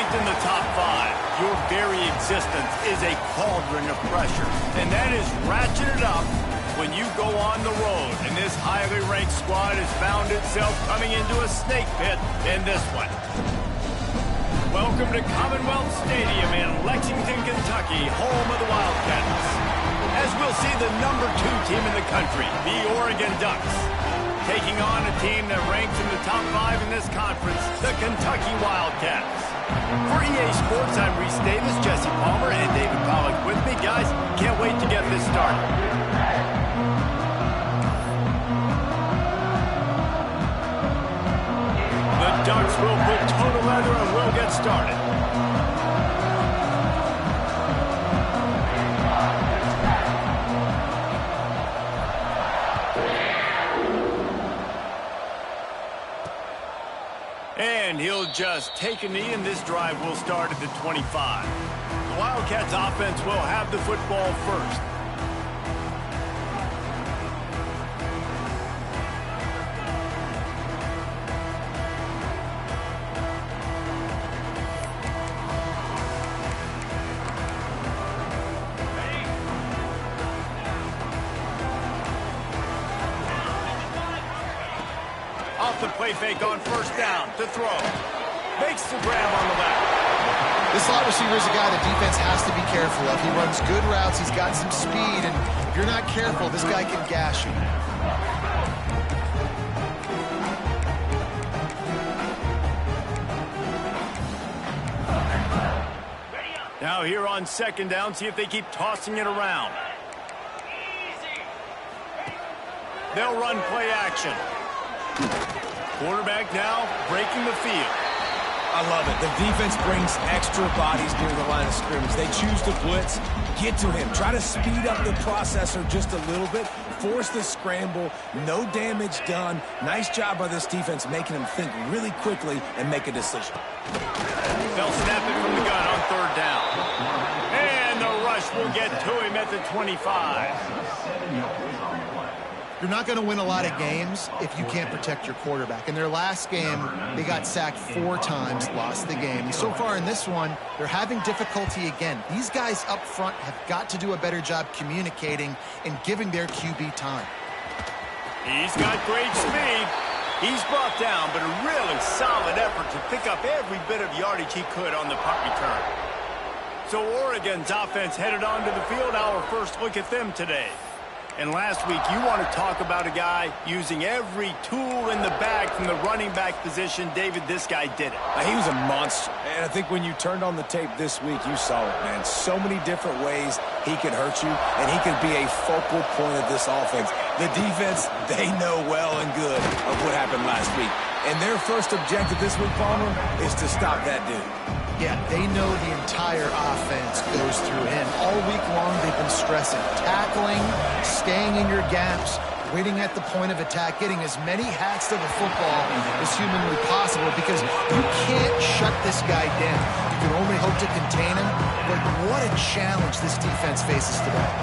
Ranked in the top 5, your very existence is a cauldron of pressure. And that is ratcheted up when you go on the road. And this highly ranked squad has found itself coming into a snake pit in this one. Welcome to Commonwealth Stadium in Lexington, Kentucky, home of the Wildcats. As we'll see the number 2 team in the country, the Oregon Ducks, taking on a team that ranks in the top 5 in this conference, the Kentucky Wildcats. For EA Sports, I'm Reese Davis, Jesse Palmer, and David Pollack with me. Guys, can't wait to get this started. The Ducks will put toe to leather and we'll get started. And he'll just take a knee, and this drive will start at the 25. The Wildcats offense will have the football first. Off the play fake on first down to throw. Makes the grab on the left. This slot receiver is a guy the defense has to be careful of. He runs good routes. He's got some speed, and if you're not careful, this guy can gash you. Now here on second down, see if they keep tossing it around. They'll run play action. Quarterback now breaking the field. I love it. The defense brings extra bodies near the line of scrimmage. They choose to blitz, get to him, try to speed up the processor just a little bit, force the scramble, no damage done. Nice job by this defense making him think really quickly and make a decision. They'll snap it from the gun on third down. And the rush will get to him at the 25. You're not going to win a lot of games if you can't protect your quarterback. In their last game, they got sacked 4 times, lost the game. And so far in this one, they're having difficulty again. These guys up front have got to do a better job communicating and giving their QB time. He's got great speed. He's brought down, but a really solid effort to pick up every bit of yardage he could on the punt return. So Oregon's offense headed onto the field. Our first look at them today. And last week, you want to talk about a guy using every tool in the bag from the running back position. David, this guy did it. He was a monster. And I think when you turned on the tape this week, you saw it, man. So many different ways he could hurt you, and he could be a focal point of this offense. The defense, they know well and good of what happened last week. And their first objective this week, Palmer, is to stop that dude. Yeah, they know the entire offense goes through him. All week long, they've been stressing tackling, staying in your gaps, waiting at the point of attack, getting as many hats to the football as humanly possible, because you can't shut this guy down. You can only hope to contain him, but what a challenge this defense faces today.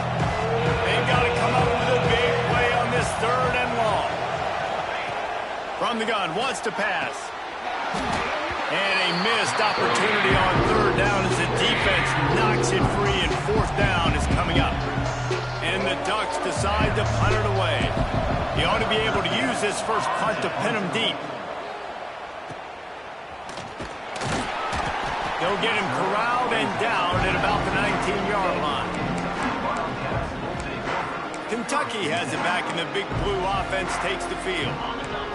They've got to come up with a big play on this third and long. From the gun, wants to pass. And a missed opportunity on third down as the defense knocks it free, and fourth down is coming up. And the Ducks decide to punt it away. He ought to be able to use this first punt to pin him deep. They'll get him corralled and down at about the 19-yard line. Kentucky has it back, and the Big Blue offense takes the field.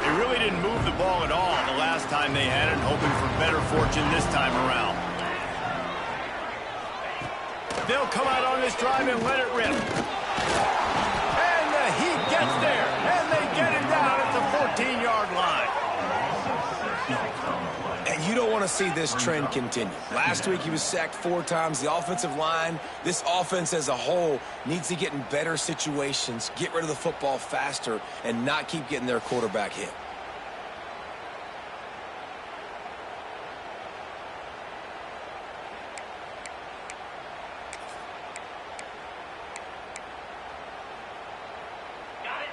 They really didn't move the ball at all the last time they had it, hoping for better fortune this time around. They'll come out on this drive and let it rip. And the Heat gets there, and they get him down at the 14-yard line. And you don't want to see this trend continue. Last week he was sacked 4 times. The offensive line, this offense as a whole, needs to get in better situations, get rid of the football faster, and not keep getting their quarterback hit.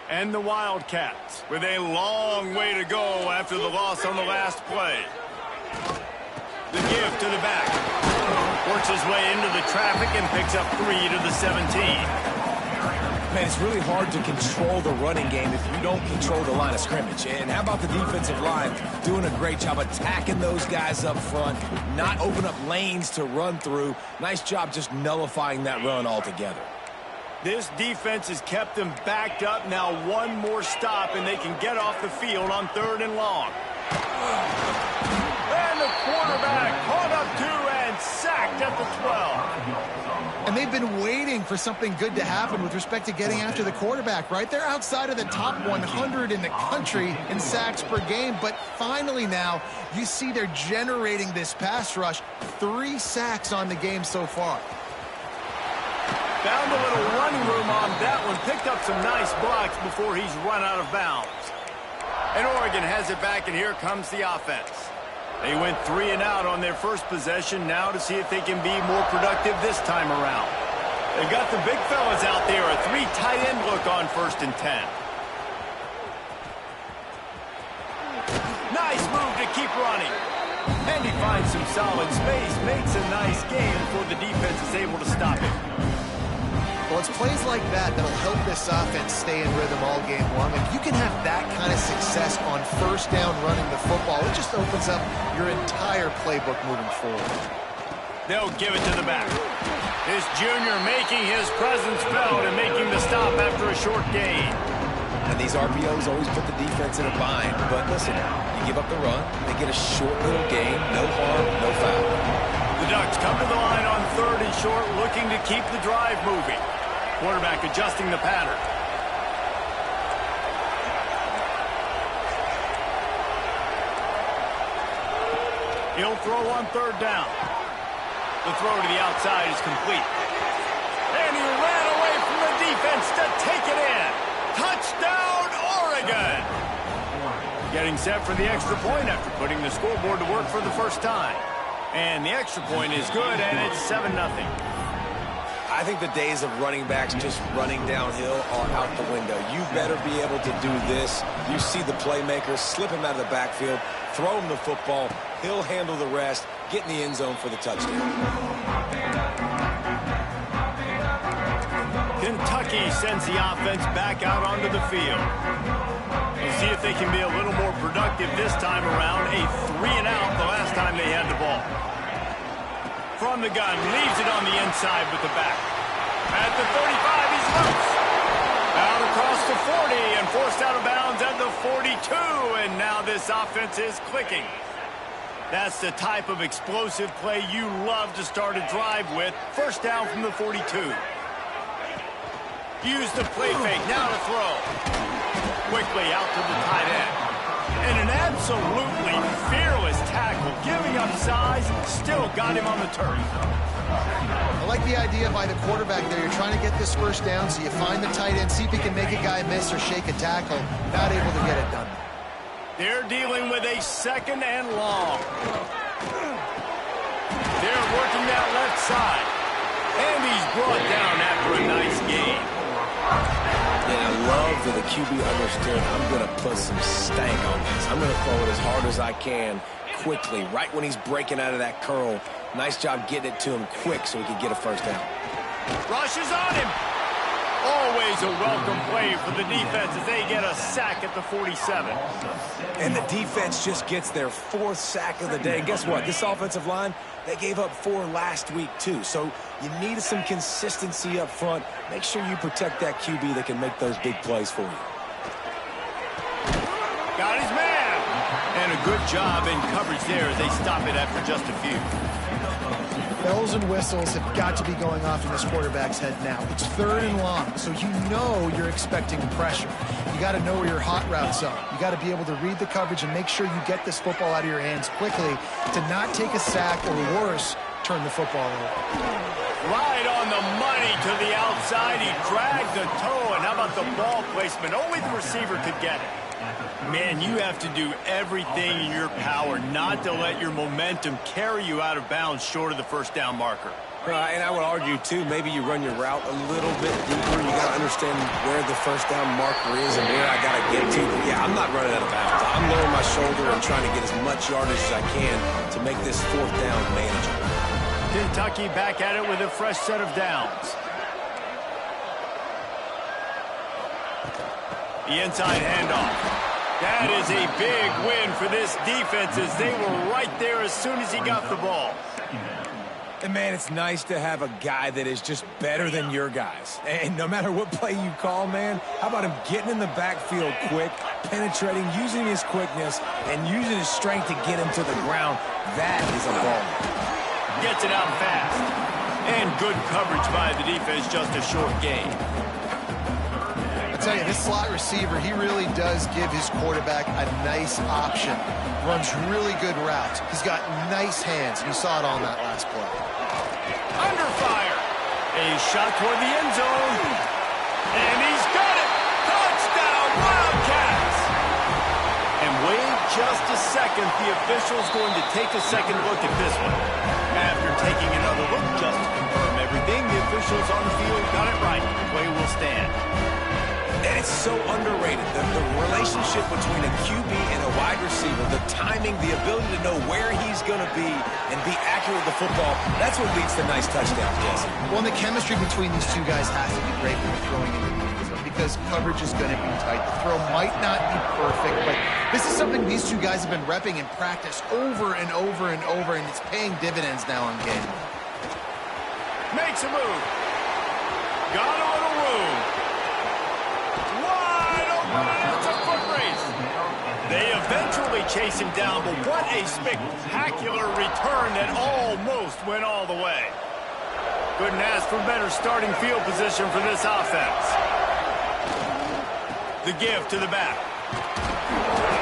And the Wildcats with a long way to go after the loss on the last play. The give to the back. Works his way into the traffic and picks up 3 to the 17. Man, it's really hard to control the running game if you don't control the line of scrimmage. And how about the defensive line doing a great job attacking those guys up front, not open up lanes to run through. Nice job just nullifying that run altogether. This defense has kept them backed up. Now one more stop, and they can get off the field on 3rd and long. And the quarterback caught up to and sacked at the 12. And they've been waiting for something good to happen with respect to getting after the quarterback, right? They're outside of the top 100 in the country in sacks per game, but finally now you see they're generating this pass rush. 3 sacks on the game so far. Found a little running room on that one. Picked up some nice blocks before he's run out of bounds. And Oregon has it back, and here comes the offense. They went 3 and out on their first possession, now to see if they can be more productive this time around. They've got the big fellas out there, a 3 tight end look on 1st and 10. Nice move to keep running. And he finds some solid space, makes a nice gain before the defense is able to stop him. Well, it's plays like that that'll help this offense stay in rhythm all game long. If you can have that kind of success on 1st down running the football, it just opens up your entire playbook moving forward. They'll give it to the back. This junior making his presence felt and making the stop after a short gain. And these RPOs always put the defense in a bind. But listen, you give up the run, they get a short little gain, no harm, no foul. The Ducks come to the line on 3rd and short, looking to keep the drive moving. Quarterback adjusting the pattern. He'll throw on 3rd down. The throw to the outside is complete. And he ran away from the defense to take it in. Touchdown, Oregon! Getting set for the extra point after putting the scoreboard to work for the first time. And the extra point is good, and it's 7-0. I think the days of running backs just running downhill are out the window. You better be able to do this. You see the playmaker, slip him out of the backfield, throw him the football. He'll handle the rest, get in the end zone for the touchdown. Kentucky sends the offense back out onto the field. We'll see if they can be a little more productive this time around. A 3 and out the last time they had the ball. From the gun, leaves it on the inside with the back. At the 35, he's loose. Out across the 40 and forced out of bounds at the 42. And now this offense is clicking. That's the type of explosive play you love to start a drive with. 1st down from the 42. Use the play fake, now to throw. Quickly out to the tight end. And an absolutely fearless tackle, giving up size, still got him on the turf. I like the idea by the quarterback there. You're trying to get this 1st down, so you find the tight end, see if he can make a guy miss or shake a tackle. Not able to get it done. They're dealing with a 2nd and long. They're working that left side. And he's brought down after a nice gain. And I love that the QB understood, I'm going to put some stank on this. I'm going to throw it as hard as I can, quickly, right when he's breaking out of that curl. Nice job getting it to him quick so he could get a 1st down. Rushes on him. Always a welcome play for the defense as they get a sack at the 47. And the defense just gets their 4th sack of the day. And guess what? This offensive line, they gave up 4 last week too. So you need some consistency up front. Make sure you protect that QB that can make those big plays for you. Got his man. And a good job in coverage there as they stop it after just a few. Bells and whistles have got to be going off in this quarterback's head now. It's 3rd and long, so you know you're expecting pressure. You got to know where your hot routes are. You got to be able to read the coverage and make sure you get this football out of your hands quickly to not take a sack or worse, turn the football over. Right on the money to the outside. He dragged the toe, and how about the ball placement? Only the receiver could get it. Man, you have to do everything in your power not to let your momentum carry you out of bounds short of the 1st down marker. And I would argue, too, maybe you run your route a little bit deeper. You got to understand where the first down marker is and where I got to get to. But, yeah, I'm not running out of bounds. I'm lowering my shoulder and trying to get as much yardage as I can to make this fourth down manageable. Kentucky back at it with a fresh set of downs. The inside handoff. That is a big win for this defense as they were right there as soon as he got the ball. And, man, it's nice to have a guy that is just better than your guys. And no matter what play you call, man, how about him getting in the backfield quick, penetrating, using his quickness, and using his strength to get him to the ground. That is a ball. Gets it out fast. And good coverage by the defense, just a short gain. I tell you, this slot receiver, he really does give his quarterback a nice option. Runs really good routes. He's got nice hands. You saw it on that last play. Under fire. A shot toward the end zone. And he's got it. Touchdown, Wildcats. And wait just a second. The official's going to take a second look at this one. After taking another look just to confirm everything, the officials on the field got it right. The play will stand. And it's so underrated, the relationship between a QB and a wide receiver, the timing, the ability to know where he's going to be and be accurate with the football, that's what leads to nice touchdowns, Jesse. Well, and the chemistry between these two guys has to be great when you're throwing into the end zone because coverage is going to be tight. The throw might not be perfect, but this is something these two guys have been repping in practice over and over and over, and it's paying dividends now in game. Makes a move. Got a little room. It's a foot race. They eventually chase him down, but what a spectacular return that almost went all the way. Couldn't ask for better starting field position for this offense. The give to the back.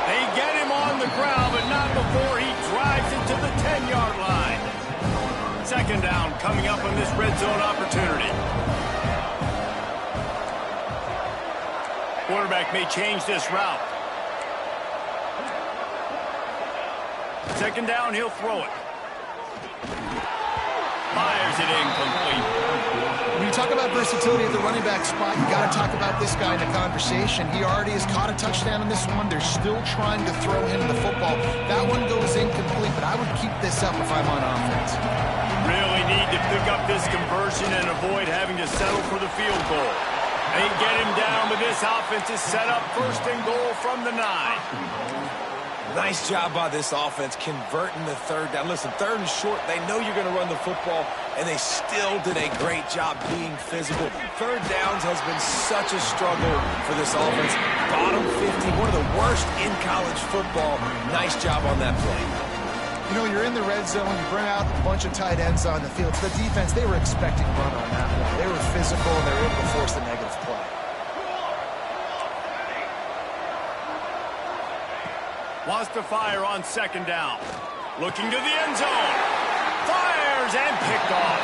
They get him on the ground, but not before he drives it to the 10-yard line. Second down coming up on this red zone opportunity. Quarterback may change this route. Second down, he'll throw it. Fires it incomplete. When you talk about versatility at the running back spot, you got to talk about this guy in the conversation. He already has caught a touchdown in this one. They're still trying to throw him the football. That one goes incomplete, but I would keep this up if I'm on offense. Really need to pick up this conversion and avoid having to settle for the field goal. They get him down, but this offense is set up first and goal from the 9. Nice job by this offense converting the third down. Listen, third and short, they know you're going to run the football, and they still did a great job being physical. Third downs has been such a struggle for this offense. Bottom 50, one of the worst in college football. Nice job on that play. You know, you're in the red zone, you bring out a bunch of tight ends on the field. The defense, they were expecting run on that one. They were physical, and they were able to force the negative play. Wants to fire on second down. Looking to the end zone. Fires and picked off.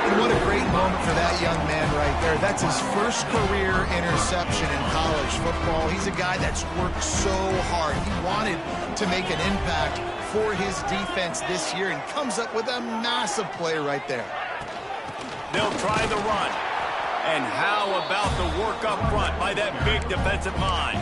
And what a great moment for that young man right there. That's his first career interception in college football. He's a guy that's worked so hard. He wanted to make an impact for his defense this year and comes up with a massive play right there. They'll try the run. And how about the work up front by that big defensive line?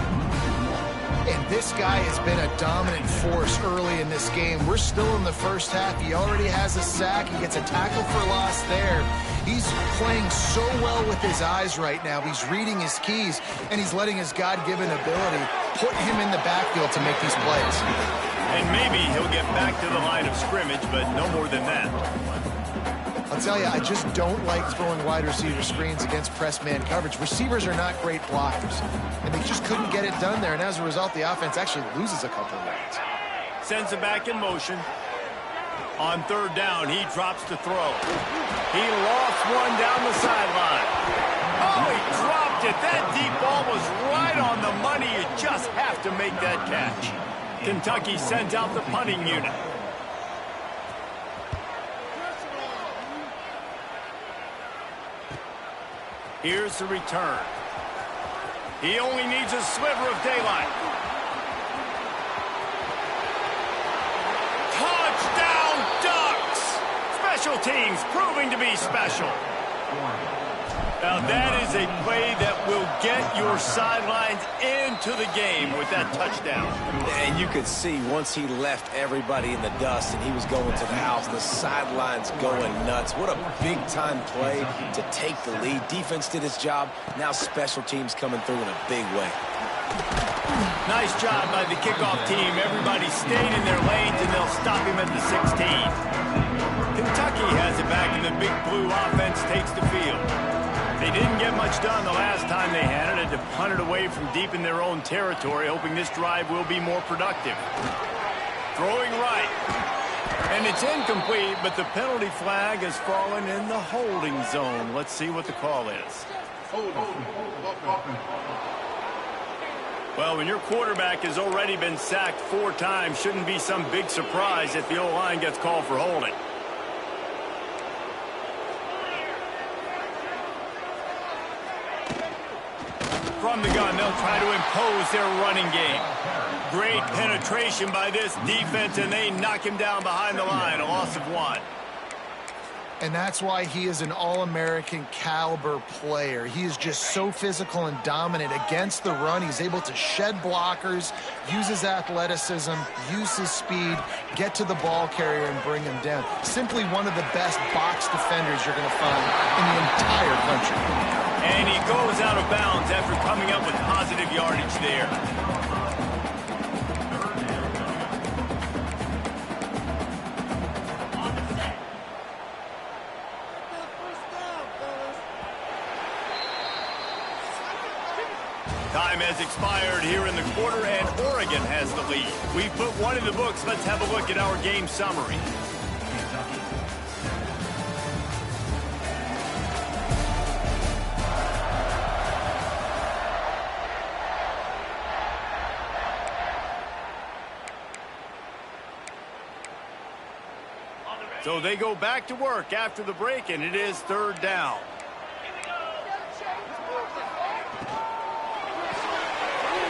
And this guy has been a dominant force early in this game. We're still in the first half. He already has a sack. He gets a tackle for loss there. He's playing so well with his eyes right now. He's reading his keys, and he's letting his God-given ability put him in the backfield to make these plays. And maybe he'll get back to the line of scrimmage, but no more than that. I'll tell you, I just don't like throwing wide receiver screens against press man coverage. Receivers are not great blockers, and they just couldn't get it done there, and as a result, the offense actually loses a couple of yards. Sends it back in motion. On third down, he drops to throw. He lost one down the sideline. Oh, he dropped it. That deep ball was right on the money. You just have to make that catch. Kentucky sends out the punting unit. Here's the return. He only needs a sliver of daylight. Touchdown, Ducks! Special teams proving to be special. Now that is a play that will get your sidelines into the game with that touchdown. And you could see once he left everybody in the dust and he was going to the house, the sidelines going nuts. What a big-time play to take the lead. Defense did its job. Now special teams coming through in a big way. Nice job by the kickoff team. Everybody stayed in their lanes, and they'll stop him at the 16. Kentucky has it back, and the Big Blue offense takes the field. They didn't get much done the last time they had it. Had to punt it away from deep in their own territory, hoping this drive will be more productive. Throwing right. And it's incomplete, but the penalty flag has fallen in the holding zone. Let's see what the call is. Well, when your quarterback has already been sacked 4 times, shouldn't be some big surprise if the O-line gets called for holding. From the gun, they'll try to impose their running game. Great penetration by this defense, and they knock him down behind the line, a loss of 1. And that's why he is an All-American caliber player. He is just so physical and dominant against the run. He's able to shed blockers, use his athleticism, use his speed, get to the ball carrier and bring him down. Simply one of the best box defenders you're going to find in the entire country. And he goes out of bounds after coming up with positive yardage there. Time has expired here in the quarter, and Oregon has the lead. We put one in the books. Let's have a look at our game summary. So they go back to work after the break, and it is 3rd down.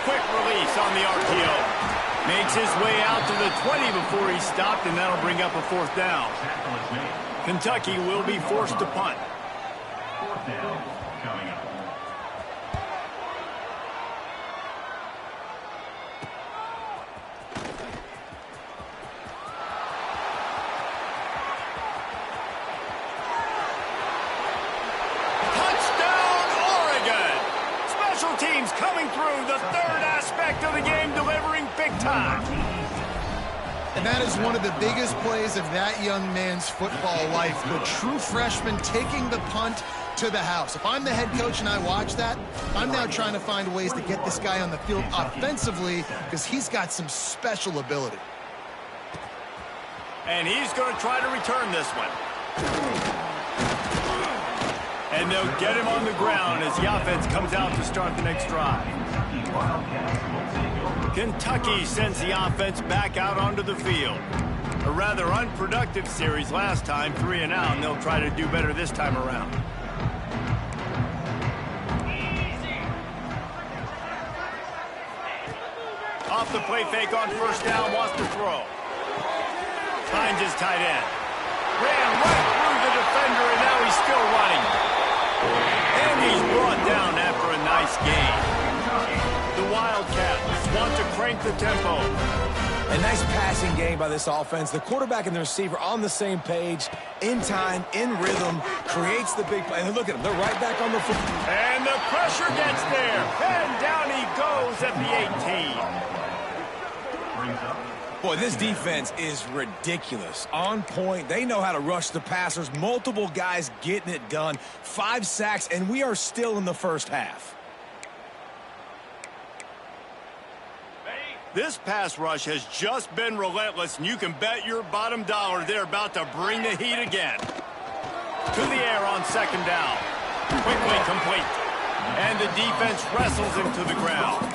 Quick release on the RPO. Makes his way out to the 20 before he stopped, and that'll bring up a 4th down. Kentucky will be forced to punt. 4th down coming up. Teams coming through the 3rd aspect of the game, delivering big time. And that is one of the biggest plays of that young man's football life. The true freshman taking the punt to the house. If I'm the head coach and I watch that, I'm now trying to find ways to get this guy on the field offensively because he's got some special ability. And he's going to try to return this one. And they'll get him on the ground as the offense comes out to start the next drive. Kentucky sends the offense back out onto the field. A rather unproductive series last time, 3 and out, and they'll try to do better this time around. Off the play fake on 1st down, wants to throw. Finds his tight end. Ran right through the defender, and now he's still running. And he's brought down after a nice game. The Wildcats want to crank the tempo. A nice passing game by this offense. The quarterback and the receiver on the same page, in time, in rhythm, creates the big play. And look at them, they're right back on the foot. And the pressure gets there. And down he goes at the 18. Boy, this defense is ridiculous. On point. They know how to rush the passers. Multiple guys getting it done. 5 sacks, and we are still in the 1st half. This pass rush has just been relentless, and you can bet your bottom dollar they're about to bring the heat again. To the air on 2nd down. Quickly complete. And the defense wrestles him to the ground.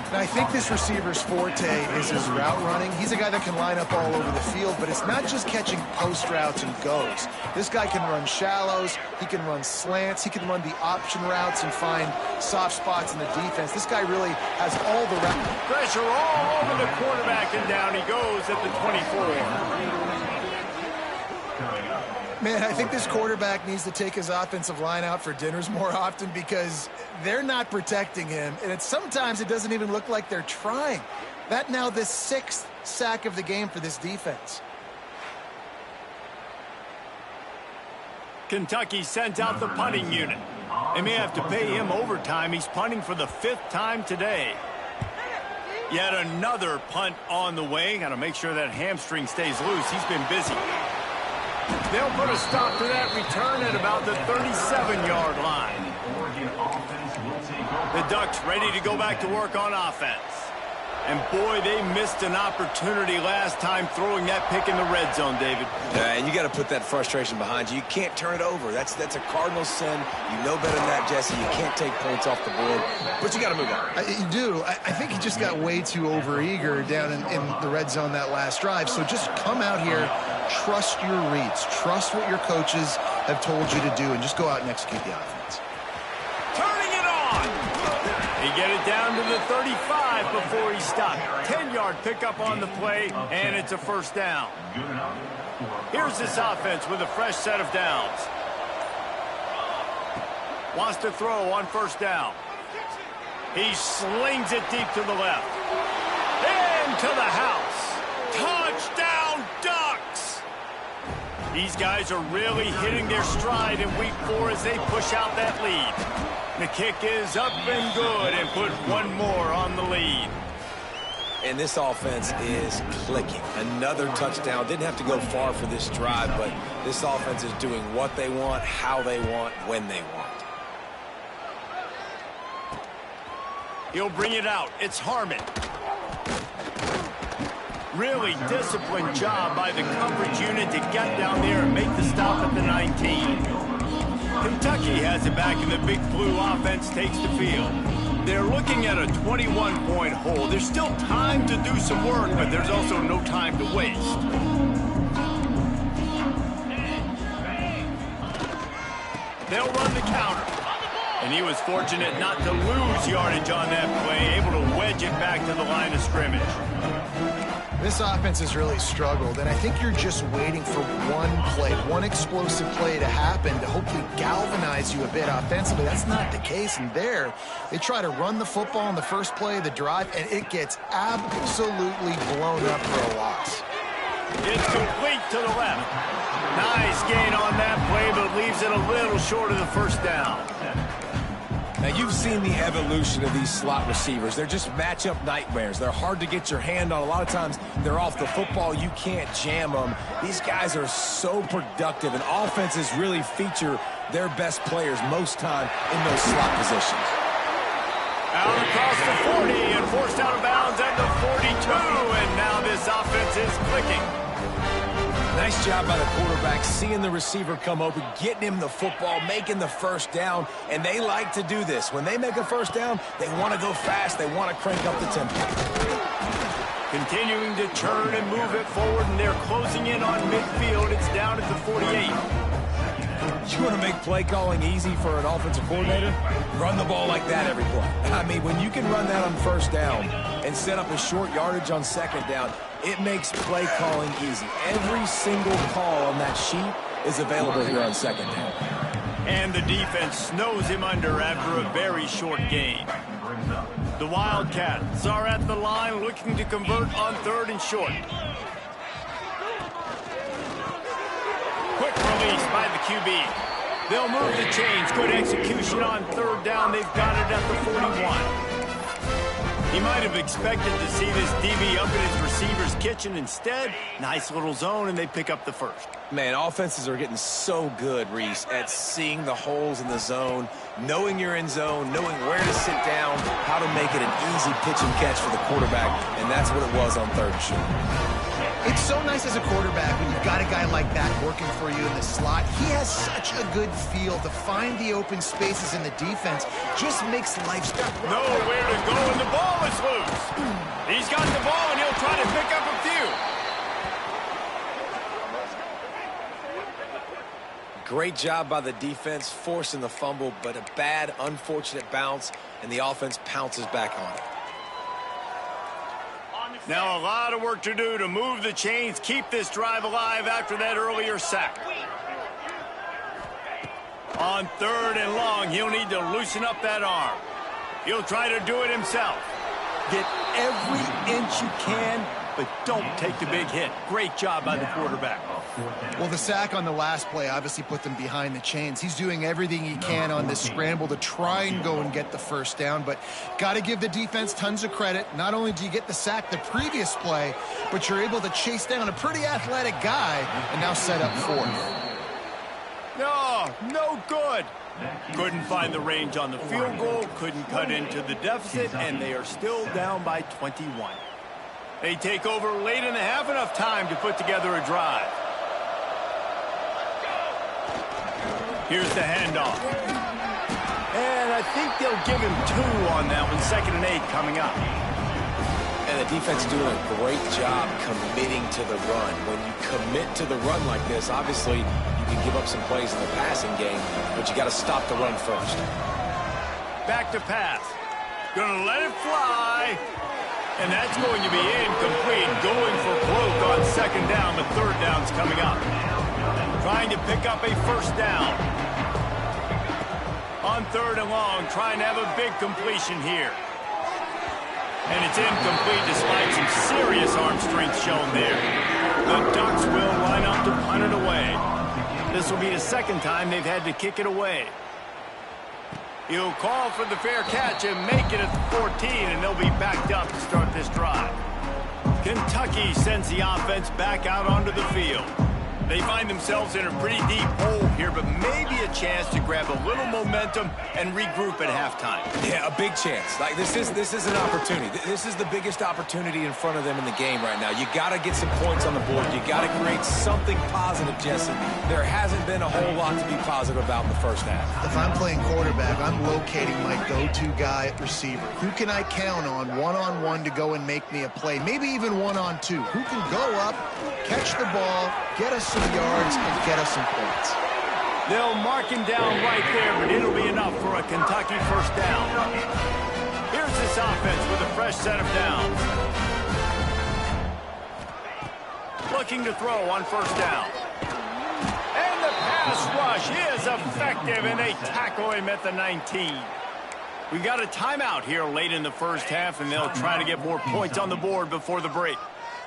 And I think this receiver's forte is his route running. He's a guy that can line up all over the field, but it's not just catching post routes and goes. This guy can run shallows, he can run slants, he can run the option routes and find soft spots in the defense. This guy really has all the routes. Pressure all over the quarterback, and down he goes at the 24. Man, I think this quarterback needs to take his offensive line out for dinners more often because they're not protecting him. And sometimes it doesn't even look like they're trying. That now the 6th sack of the game for this defense. Kentucky sends out the punting unit. They may have to pay him overtime. He's punting for the 5th time today. Yet another punt on the way. Got to make sure that hamstring stays loose. He's been busy. They'll put a stop to that return at about the 37-yard line. The Ducks ready to go back to work on offense. And boy, they missed an opportunity last time throwing that pick in the red zone, David. Yeah, and you got to put that frustration behind you. You can't turn it over. That's a cardinal sin. You know better than that, Jesse. You can't take points off the board, but you got to move on. You do. I think he just got way too overeager down in the red zone that last drive. So just come out here, trust your reads, trust what your coaches have told you to do, and just go out and execute the offense. Turning it on. He get it down to the 35 before he stopped. 10-yard pickup on the play, and it's a first down. Here's this offense with a fresh set of downs. Wants to throw on first down. He slings it deep to the left. Into the house. Touchdown, Ducks! These guys are really hitting their stride in week 4 as they push out that lead. The kick is up and good, and put one more on the lead. And this offense is clicking. Another touchdown. Didn't have to go far for this drive, but this offense is doing what they want, how they want, when they want. He'll bring it out. It's Harmon. Really disciplined job by the coverage unit to get down there and make the stop at the 19. Kentucky has it back, and the Big Blue offense takes the field. They're looking at a 21-point hole. There's still time to do some work, but there's also no time to waste. They'll run the counter. And he was fortunate not to lose yardage on that play, able to wedge it back to the line of scrimmage. This offense has really struggled, and I think you're just waiting for one play, one explosive play to happen to hopefully galvanize you a bit offensively. That's not the case, and there, they try to run the football on the first play of the drive, and it gets absolutely blown up for a loss. It's complete to the left. Nice gain on that play, but leaves it a little short of the first down. Now, you've seen the evolution of these slot receivers. They're just matchup nightmares. They're hard to get your hand on. A lot of times, they're off the football. You can't jam them. These guys are so productive, and offenses really feature their best players most time in those slot positions. Out across the 40 and forced out of bounds at the 42, and now this offense is clicking. Nice job by the quarterback, seeing the receiver come open, getting him the football, making the first down, and they like to do this. When they make a first down, they want to go fast. They want to crank up the tempo. Continuing to turn and move it forward, and they're closing in on midfield. It's down at the 48. You want to make play calling easy for an offensive coordinator? Run the ball like that every play. I mean, when you can run that on first down and set up a short yardage on second down, it makes play calling easy. Every single call on that sheet is available here on second down. And the defense snows him under after a very short gain. The Wildcats are at the line looking to convert on 3rd and short. Quick release by the QB. They'll move the chains. Good execution on 3rd down. They've got it at the 41. He might have expected to see this DB up in his receiver's kitchen. Instead, nice little zone, and they pick up the first. Man, offenses are getting so good, Reese, at seeing the holes in the zone, knowing you're in zone, knowing where to sit down, how to make it an easy pitch and catch for the quarterback, and that's what it was on 3rd and short. It's so nice as a quarterback when you've got a guy like that working for you in the slot. He has such a good feel to find the open spaces in the defense. Just makes life stop. Nowhere to go, and the ball is loose. He's got the ball, and he'll try to pick up a few. Great job by the defense, forcing the fumble, but a bad, unfortunate bounce, and the offense pounces back on it. Now a lot of work to do to move the chains, keep this drive alive after that earlier sack. On 3rd and long, he'll need to loosen up that arm. He'll try to do it himself. Get every inch you can, but don't take the big hit. Great job by the quarterback. Well, the sack on the last play obviously put them behind the chains. He's doing everything he can on this scramble to try and go and get the first down, but got to give the defense tons of credit. Not only do you get the sack the previous play, but you're able to chase down a pretty athletic guy and now set up 4th. No good. Couldn't find the range on the field goal, couldn't cut into the deficit, and they are still down by 21. They take over late in the half, enough time to put together a drive. Here's the handoff. And I think they'll give him 2 on that one. 2nd and 8 coming up. And the defense doing a great job committing to the run. When you commit to the run like this, obviously you can give up some plays in the passing game, but you got to stop the run first. Back to pass. Gonna let it fly. And that's going to be incomplete. Going for broke on 2nd down, but 3rd down's coming up. Trying to pick up a 1st down. On 3rd and long, trying to have a big completion here. And it's incomplete despite some serious arm strength shown there. The Ducks will line up to punt it away. This will be the 2nd time they've had to kick it away. He'll call for the fair catch and make it at the 14, and they'll be backed up to start this drive. Kentucky sends the offense back out onto the field. They find themselves in a pretty deep hole here, but maybe a chance to grab a little momentum and regroup at halftime. Yeah, a big chance. Like this is an opportunity. This is the biggest opportunity in front of them in the game right now. You got to get some points on the board. You got to create something positive, Jesse. There hasn't been a whole lot to be positive about in the first half. If I'm playing quarterback, I'm locating my go-to guy at receiver. Who can I count on one-on-one to go and make me a play? Maybe even one-on-two. Who can go up, catch the ball, get us some yards, and get us some points? They'll mark him down right there, but it'll be enough for a Kentucky 1st down. Here's this offense with a fresh set of downs. Looking to throw on 1st down. And the pass rush is effective, and they tackle him at the 19. We've got a timeout here late in the 1st half, and they'll try to get more points on the board before the break.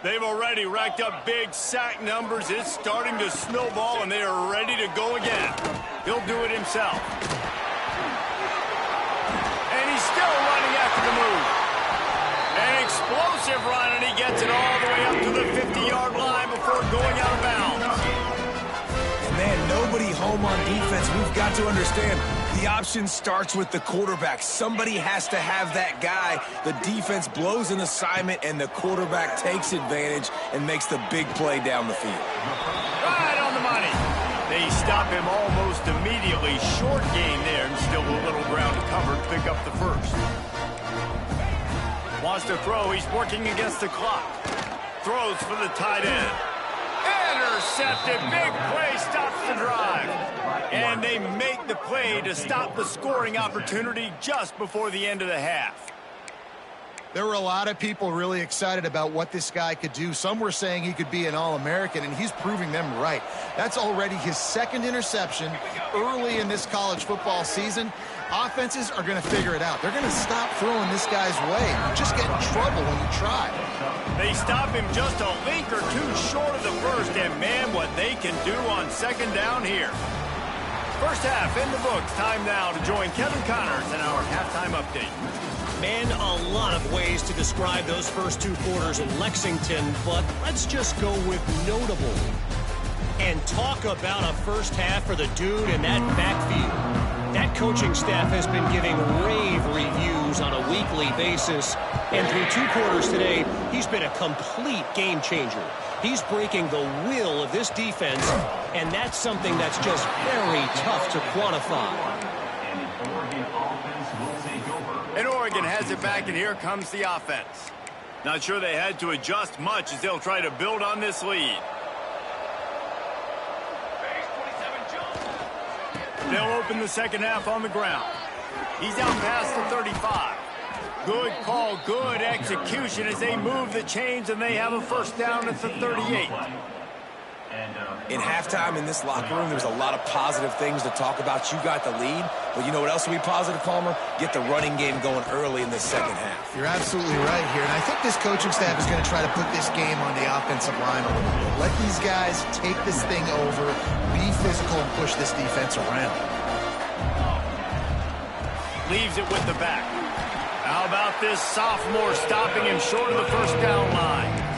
They've already racked up big sack numbers. It's starting to snowball, and they are ready to go again. He'll do it himself. And he's still running after the move. An explosive run, and he gets it all the way up to the 50-yard line before going out of bounds. And man, nobody home on defense. We've got to understand, the option starts with the quarterback. Somebody has to have that guy. The defense blows an assignment, and the quarterback takes advantage and makes the big play down the field. Right on the money. They stop him almost immediately. Short gain there, and still a little ground to cover to pick up the 1st. Wants to throw. He's working against the clock. Throws for the tight end. Intercepted. Big play stops the drive. And they make the play to stop the scoring opportunity just before the end of the half. There were a lot of people really excited about what this guy could do. Some were saying he could be an All-American, and he's proving them right. That's already his 2nd interception early in this college football season. Offenses are going to figure it out. They're going to stop throwing this guy's way. You just get in trouble when you try. They stop him just a link or 2 short of the 1st, and man, what they can do on 2nd down here. 1st half in the books. Time now to join Kevin Connors in our halftime update. Man, a lot of ways to describe those first 2 quarters in Lexington, but let's just go with notable. And talk about a 1st half for the dude in that backfield. That coaching staff has been giving rave reviews on a weekly basis. And through 2 quarters today, he's been a complete game changer. He's breaking the will of this defense, and that's something that's just very tough to quantify. And Oregon has it back, and here comes the offense. Not sure they had to adjust much as they'll try to build on this lead. They'll open the 2nd half on the ground. He's out past the 35. Good call, good execution as they move the chains, and they have a 1st down at the 38. In halftime in this locker room, there was a lot of positive things to talk about. You got the lead, but you know what else will be positive, Palmer? Get the running game going early in the second half. You're absolutely right here, and I think this coaching staff is going to try to put this game on the offensive line a little bit. Let these guys take this thing over, be physical, and push this defense around. Leaves it with the back. How about this sophomore stopping him short of the first down line?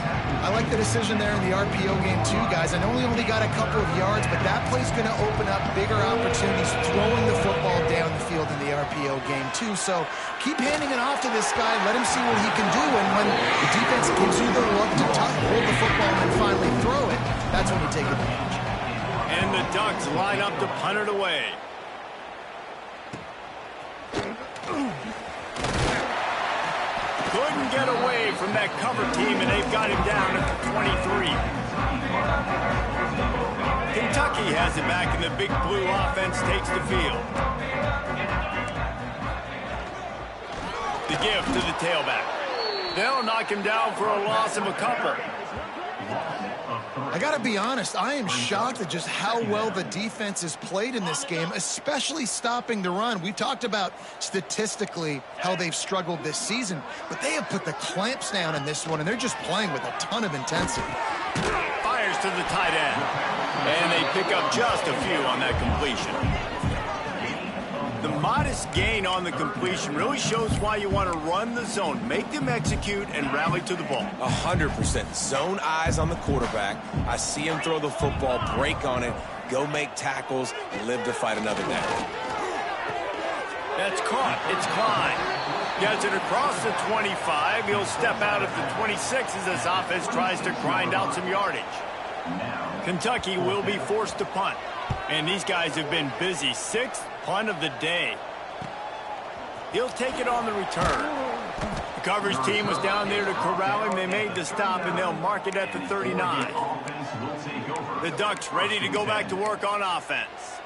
I like the decision there in the RPO game too, guys. I know he only got a couple of yards, but that play's going to open up bigger opportunities throwing the football down the field in the RPO game too. So keep handing it off to this guy. Let him see what he can do. And when the defense gives you the look to hold the football and finally throw it, that's when you take advantage. And the Ducks line up to punt it away. Couldn't get away from that cover team, and they've got him down at the 23. Kentucky has it back, and the Big Blue offense takes the field. The give to the tailback. They'll knock him down for a loss of a couple. I got to be honest, I am shocked at just how well the defense has played in this game, especially stopping the run. We talked about statistically how they've struggled this season, but they have put the clamps down in this one, and they're just playing with a ton of intensity. Fires to the tight end, and they pick up just a few on that completion. The modest gain on the completion really shows why you want to run the zone, make them execute, and rally to the ball. 100%. Zone eyes on the quarterback. I see him throw the football, break on it, go make tackles, and live to fight another down. That's caught. It's Klein. Gets it across the 25. He'll step out at the 26 as this offense tries to grind out some yardage. Kentucky will be forced to punt. And these guys have been busy. 6th punt of the day. He'll take it on the return. The coverage team was down there to corral him. They made the stop, and they'll mark it at the 39. The Ducks ready to go back to work on offense.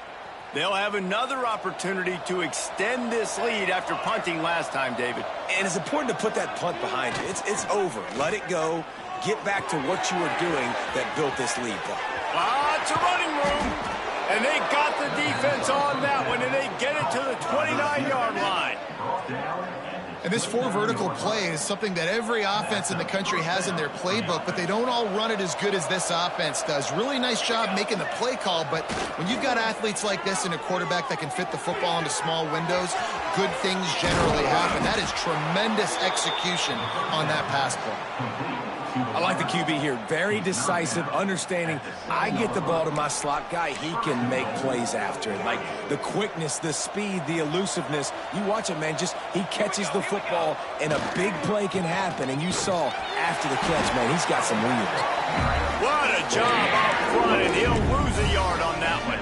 They'll have another opportunity to extend this lead after punting last time, David. And it's important to put that punt behind you. It's over. Let it go. Get back to what you were doing that built this lead. It's a running room. And they got the defense on that one, and they get it to the 29-yard line. And this 4 vertical play is something that every offense in the country has in their playbook, but they don't all run it as good as this offense does. Really nice job making the play call, but when you've got athletes like this and a quarterback that can fit the football into small windows, good things generally happen. That is tremendous execution on that pass play. I like the QB here. Very decisive, understanding I get the ball to my slot guy, he can make plays after it. Like the quickness, the speed, the elusiveness. You watch it, man, just he catches the football and a big play can happen. And you saw after the catch, man, he's got some wheels. What a job up front, and he'll lose a yard on that one.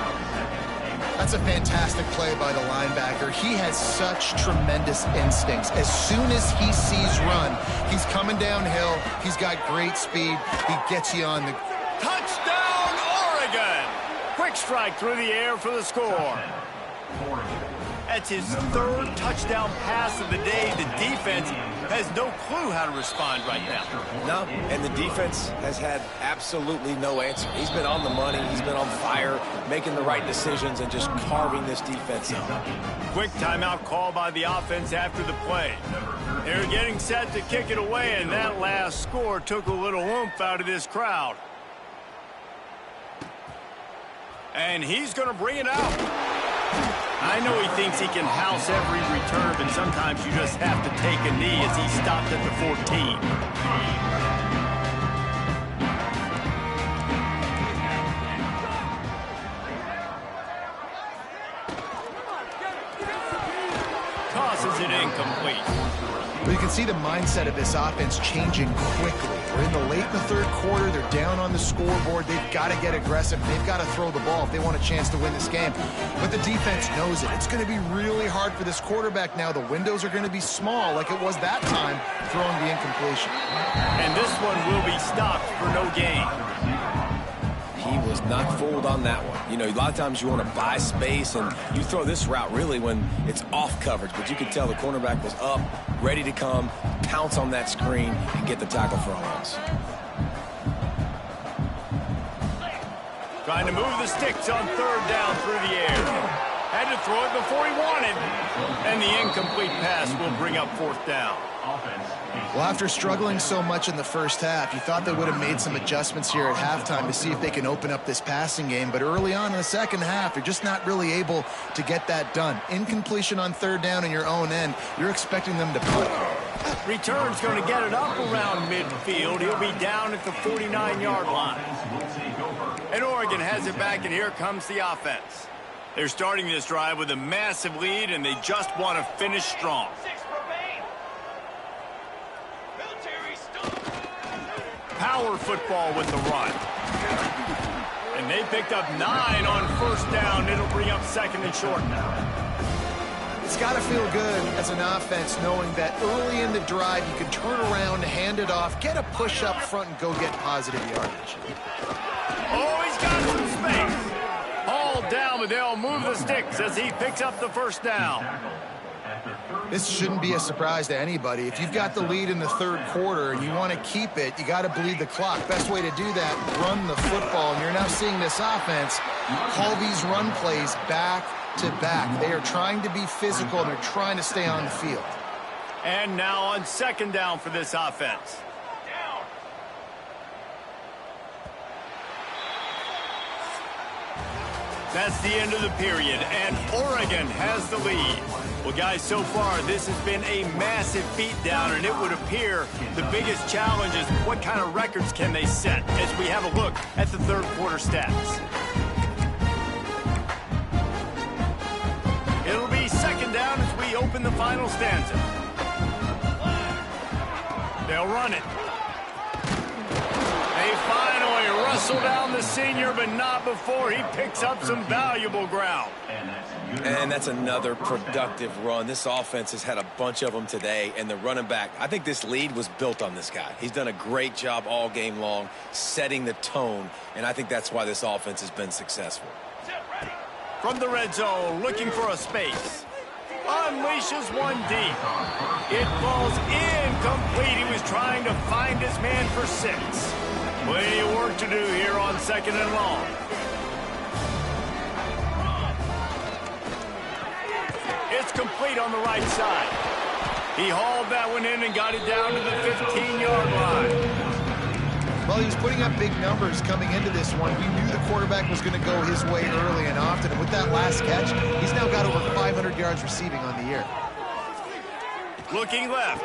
That's a fantastic play by the linebacker. He has such tremendous instincts. As soon as he sees run, he's coming downhill. He's got great speed. He gets you on the... Touchdown, Oregon! Quick strike through the air for the score. That's his 3rd touchdown pass of the day. The defense has no clue how to respond right now. No, and the defense has had absolutely no answer. He's been on the money. He's been on fire, making the right decisions and just carving this defense up. Quick timeout call by the offense after the play. They're getting set to kick it away, and that last score took a little oomph out of this crowd. And he's going to bring it out. I know he thinks he can house every return, but sometimes you just have to take a knee as he stopped at the 14. Tosses it incomplete. Well, you can see the mindset of this offense changing quickly. We're in the late in the 3rd quarter. They're down on the scoreboard. They've got to get aggressive. They've got to throw the ball if they want a chance to win this game. But the defense knows it. It's going to be really hard for this quarterback now. The windows are going to be small like it was that time throwing the incompletion. And this one will be stopped for no gain. He was not fooled on that one. You know, a lot of times you want to buy space, and you throw this route really when it's off coverage. But you could tell the cornerback was up, ready to come, pounce on that screen, and get the tackle for a loss. Trying to move the sticks on third down through the air. Had to throw it before he wanted. And the incomplete pass will bring up fourth down. Well, after struggling so much in the first half, you thought they would have made some adjustments here at halftime to see if they can open up this passing game. But early on in the second half, you're just not really able to get that done. Incompletion on third down in your own end, you're expecting them to punt. Return's going to get it up around midfield. He'll be down at the 49-yard line. And Oregon has it back, and here comes the offense. They're starting this drive with a massive lead, and they just want to finish strong. Power football with the run. And they picked up 9 on first down. It'll bring up second and short now. It's got to feel good as an offense knowing that early in the drive you can turn around, hand it off, get a push up front, and go get positive yardage. Oh, he's got some space. Hauled down, but they'll move the sticks as he picks up the first down. This shouldn't be a surprise to anybody. If you've got the lead in the third quarter and you want to keep it, you got to bleed the clock. Best way to do that, run the football. And you're now seeing this offense call these run plays back to back. They are trying to be physical, and they're trying to stay on the field. And now on second down for this offense. That's the end of the period, and Oregon has the lead. Well, guys, so far this has been a massive beatdown, and it would appear the biggest challenge is what kind of records can they set as we have a look at the third quarter stats. It'll be second down as we open the final stanza. They'll run it. They finally wrestle down the senior, but not before he picks up some valuable ground. And that's another productive run. This offense has had a bunch of them today, and the running back, I think this lead was built on this guy. He's done a great job all game long setting the tone, and I think that's why this offense has been successful. From the red zone, looking for a space. Unleashes one deep. It falls incomplete. He was trying to find his man for 6. Plenty of work to do here on second and long. It's complete on the right side. He hauled that one in and got it down to the 15-yard line. Well, he was putting up big numbers coming into this one. We knew the quarterback was going to go his way early and often. And with that last catch, he's now got over 500 yards receiving on the year. Looking left.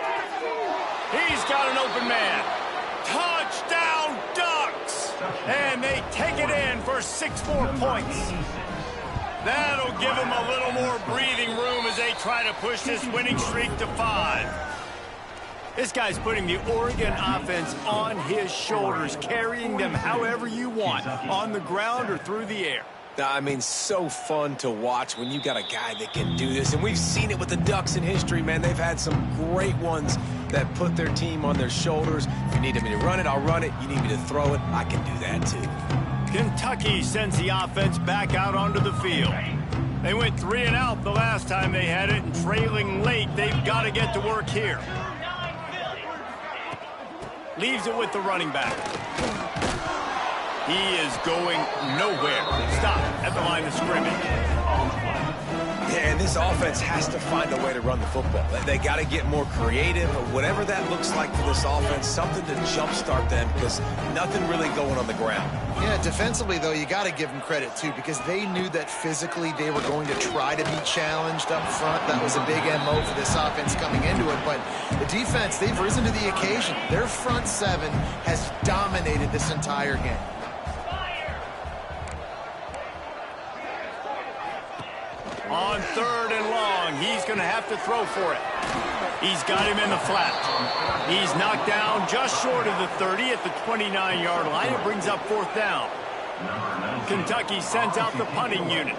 He's got an open man. Touchdown Ducks! And they take it in for 6 more points. That'll give them a little more breathing room as they try to push this winning streak to 5. This guy's putting the Oregon offense on his shoulders, carrying them however you want, on the ground or through the air. I mean, so fun to watch when you got a guy that can do this. And we've seen it with the Ducks in history, man. They've had some great ones that put their team on their shoulders. If you need me to run it, I'll run it. You need me to throw it, I can do that too. Kentucky sends the offense back out onto the field. They went 3 and out the last time they had it, and trailing late, they've got to get to work here. Leaves it with the running back. He is going nowhere. Stop at the line of scrimmage. Yeah, and this offense has to find a way to run the football. They got to get more creative, or whatever that looks like for this offense, something to jumpstart them, because nothing really going on the ground. Yeah, defensively, though, you got to give them credit, too, because they knew that physically they were going to try to be challenged up front. That was a big MO for this offense coming into it. But the defense, they've risen to the occasion. Their front 7 has dominated this entire game. On third and long, he's going to have to throw for it. He's got him in the flat. He's knocked down just short of the 30 at the 29-yard line. It brings up fourth down. Kentucky sends out the punting unit.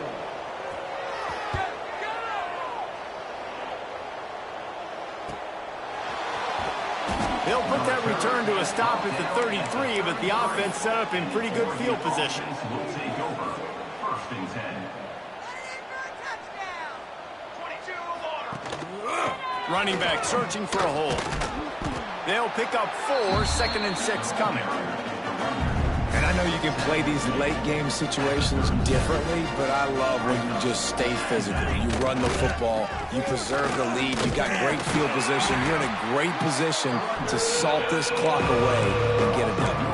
They'll put that return to a stop at the 33, but the offense set up in pretty good field position. Will take over. First and 10. Running back searching for a hole. They'll pick up 4, second and 6 coming. And I know know you can play these late-game situations differently, but I love when you just stay physical. You run the football, you preserve the lead, you got great field position. You're in a great position to salt this clock away and get a W.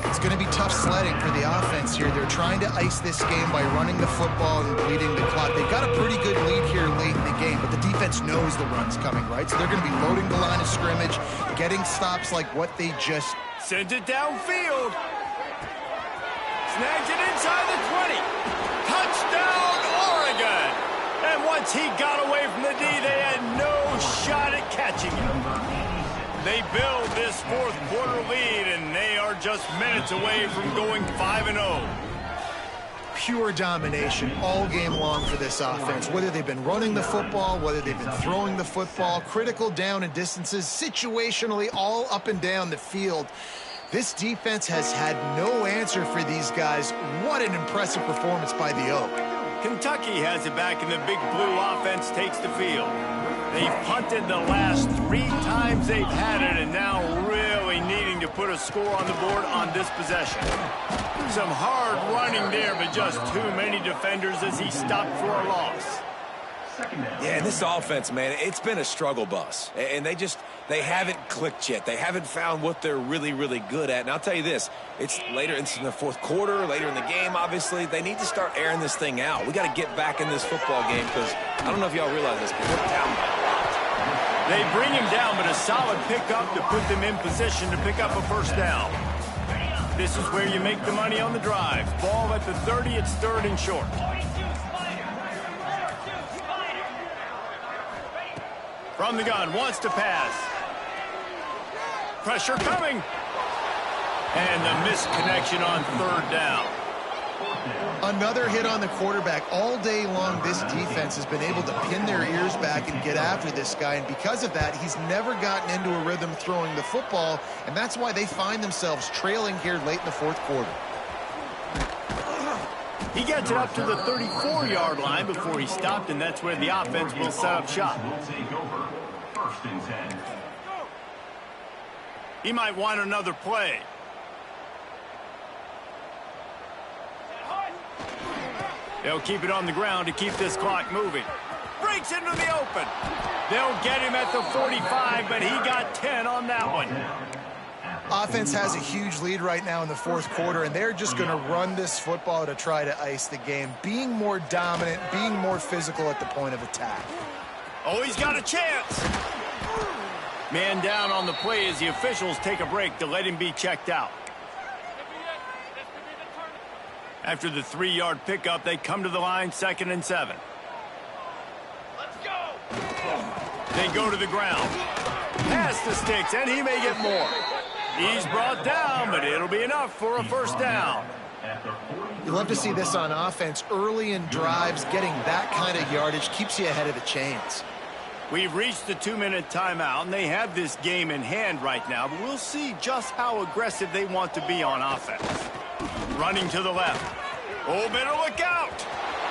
It's going to be tough sledding for the offense here. They're trying to ice this game by running the football and bleeding the clock. They've got a pretty good lead here late in the game, but the defense knows the run's coming, right? So they're going to be loading the line of scrimmage, getting stops like what they just... Sends it downfield. Snags it inside the 20. Touchdown, Oregon! And once he got away from the D, they had no shot at catching him. They build this fourth quarter lead, and they are just minutes away from going 5-0. Pure domination all game long for this offense. Whether they've been running the football, whether they've been throwing the football, critical down and distances, situationally all up and down the field. This defense has had no answer for these guys. What an impressive performance by the Oak. Kentucky has it back, and the Big Blue offense takes the field. They've punted the last 3 times they've had it, and now really needing to put a score on the board on this possession. Some hard running there, but just too many defenders as he stopped for a loss. Yeah, and this offense, man, it's been a struggle bus. And they haven't clicked yet. They haven't found what they're really, really good at. And I'll tell you this, it's in the fourth quarter, later in the game, obviously. They need to start airing this thing out. We got to get back in this football game because I don't know if y'all realize this, but we're down by a lot. They bring him down, but a solid pickup to put them in position to pick up a first down. This is where you make the money on the drive. Ball at the 30, it's 3rd and short. From the gun, wants to pass. Pressure coming. And the misconnection on 3rd down. Another hit on the quarterback. All day long, this defense has been able to pin their ears back and get after this guy, and because of that, he's never gotten into a rhythm throwing the football, and that's why they find themselves trailing here late in the fourth quarter. He gets it up to the 34-yard line before he stopped, and that's where the offense will set up shop. He might want another play. They'll keep it on the ground to keep this clock moving. Breaks into the open. They'll get him at the 45, but he got 10 on that one. Offense has a huge lead right now in the fourth quarter, and they're just going to run this football to try to ice the game, being more dominant, being more physical at the point of attack. Oh, he's got a chance. Man down on the play as the officials take a break to let him be checked out. After the 3-yard pickup, they come to the line, 2nd and 7. Let's go. They go to the ground. Pass the sticks, and he may get more. He's brought down, but it'll be enough for a first down. You love to see this on offense. Early in drives, getting that kind of yardage keeps you ahead of the chains. We've reached the 2-minute timeout, and they have this game in hand right now, but we'll see just how aggressive they want to be on offense. Running to the left. Oh, better look out.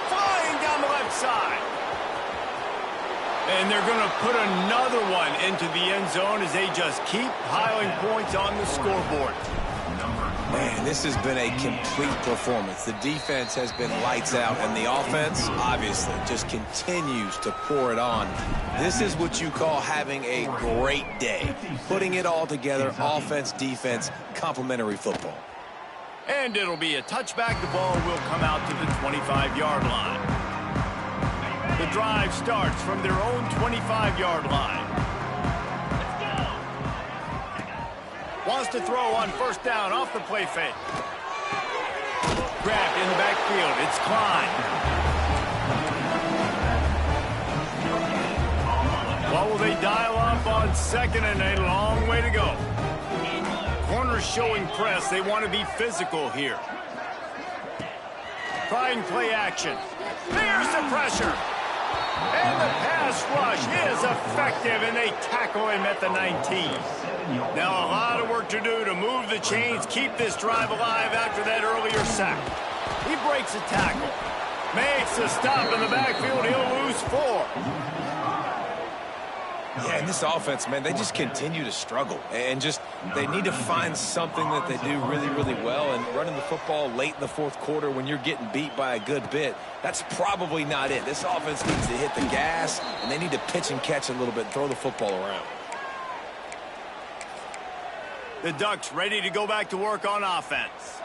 Flying down the left side. And they're going to put another one into the end zone as they just keep piling points on the scoreboard. Man, this has been a complete performance. The defense has been lights out, and the offense, obviously, just continues to pour it on. This is what you call having a great day. Putting it all together, offense, defense, complementary football. And it'll be a touchback. The ball will come out to the 25-yard line. The drive starts from their own 25-yard line. Wants to throw on first down off the play fake. Grabbed in the backfield. It's Klein. What will they dial up on 2nd and a long way to go? Corners showing press. They want to be physical here. Trying play action. There's the pressure. And the pass rush is effective, and they tackle him at the 19. Now a lot of work to do to move the chains, keep this drive alive after that earlier sack. He breaks a tackle. Makes a stop in the backfield. He'll lose 4. Yeah, and this offense, man, they just continue to struggle. And they need to find something that they do really, really well. And running the football late in the fourth quarter when you're getting beat by a good bit, that's probably not it. This offense needs to hit the gas, and they need to pitch and catch a little bit, throw the football around. The Ducks ready to go back to work on offense.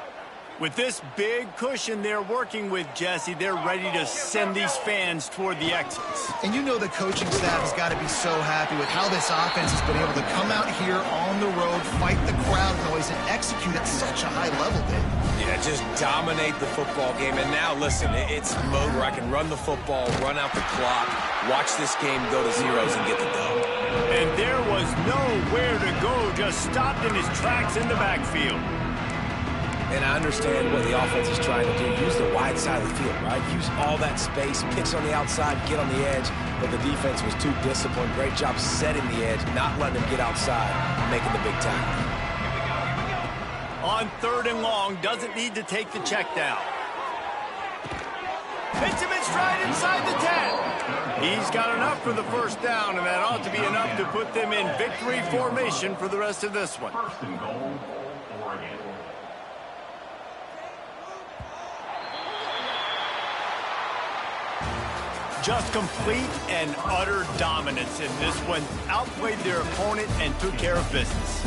With this big cushion they're working with, Jesse, they're ready to send these fans toward the exits. And you know the coaching staff has got to be so happy with how this offense has been able to come out here on the road, fight the crowd noise, and execute at such a high level, Dave. Yeah, just dominate the football game. And now, listen, it's a mode where I can run the football, run out the clock, watch this game go to zeros and get the dub. And there was nowhere to go, just stopped in his tracks in the backfield. And I understand what the offense is trying to do. Use the wide side of the field, right? Use all that space, pitch on the outside, get on the edge. But the defense was too disciplined. Great job setting the edge, not letting them get outside, making the big tackle. On 3rd and long, doesn't need to take the check down. Hits him in stride inside the 10. He's got enough for the first down, and that ought to be enough to put them in victory formation for the rest of this one. 1st and goal, Oregon. Just complete and utter dominance in this one. Outplayed their opponent and took care of business.